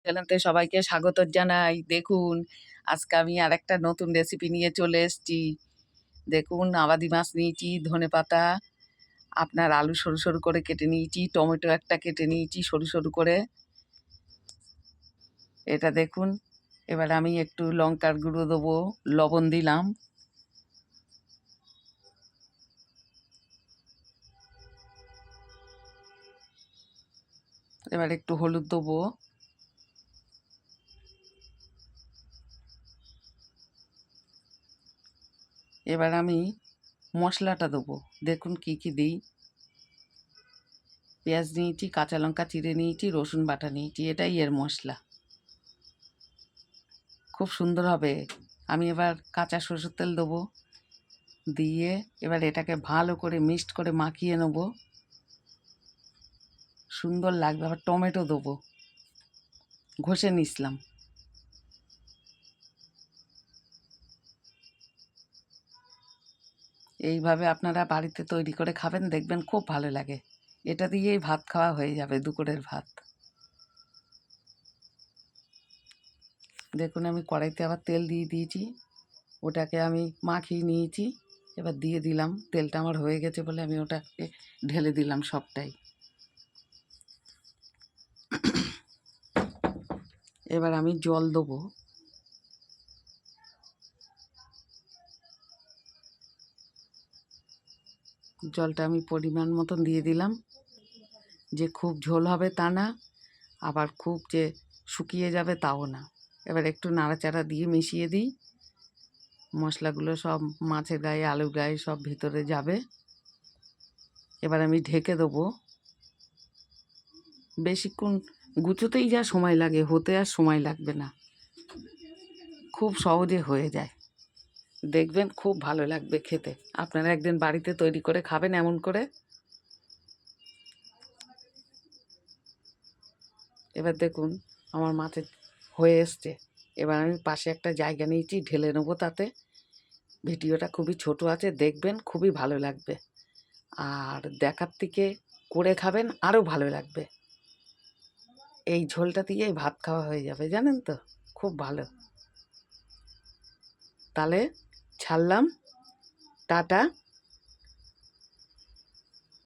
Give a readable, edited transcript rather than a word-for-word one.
চ্যানেলতে সবাইকে স্বাগত জানাই। দেখুন আজকে আমি আরেকটা নতুন রেসিপি নিয়ে চলে এসেছি। দেখুন আবাদি মাছ নিয়েছি, ধনেপাতা, আপনার আলু সরু সরু করে কেটে নিয়েছি, টমেটো একটা কেটে নিয়েছি সরু সরু করে। এটা দেখুন, এবার আমি একটু লঙ্কার গুঁড়ো দেবো, লবণ দিলাম, এবার একটু হলুদ দেবো, এবার আমি মশলাটা দেবো। দেখুন কি কি দিই। পেঁয়াজ নিয়েছি, কাঁচা লঙ্কা চিড়ে নিয়েছি, রসুন বাটা নিয়েছি, এটাই এর মশলা। খুব সুন্দর হবে। আমি এবার কাঁচা সরষের তেল দেবো, দিয়ে এবার এটাকে ভালো করে মিক্সড করে মাখিয়ে নেব, সুন্দর লাগবে। আবার টমেটো দেবো, ঘষে নিয়েছিলাম। এইভাবে আপনারা বাড়িতে তৈরি করে খাবেন, দেখবেন খুব ভালো লাগে। এটা দিয়েই ভাত খাওয়া হয়ে যাবে, দুপুরের ভাত। দেখুন আমি কড়াইতে আবার তেল দিয়ে দিয়েছি, ওটাকে আমি মাখিয়ে নিয়েছি। এবার দিয়ে দিলাম, তেলটা আমার হয়ে গেছে বলে আমি ওটাকে ঢেলে দিলাম সবটাই। এবার আমি জল দেবো, জলটা আমি পরিমাণ মতন দিয়ে দিলাম। যে খুব ঝোল হবে তা না, আবার খুব যে শুকিয়ে যাবে তাও না। এবার একটু নাড়াচাড়া দিয়ে মিশিয়ে দিই, মশলাগুলো সব মাছের গায়ে আলুর গায়ে সব ভিতরে যাবে। এবার আমি ঢেকে দেবো। বেশিক্ষণ গুছোতেই যা সময় লাগে, হতে আর সময় লাগবে না, খুব সহজে হয়ে যায়। দেখবেন খুব ভালো লাগবে খেতে। আপনারা একদিন বাড়িতে তৈরি করে খাবেন এমন করে। এবার দেখুন আমার মাছের হয়ে এসছে। এবার আমি পাশে একটা জায়গা নিয়েছি, ঢেলে নেবো তাতে। ভিডিওটা খুবই ছোট আছে, দেখবেন খুবই ভালো লাগবে। আর দেখার থেকে করে খাবেন আরও ভালো লাগবে। এই ঝোলটা দিয়েই ভাত খাওয়া হয়ে যাবে, জানেন তো, খুব ভালো। তাহলে ছাড়লাম, টাটা।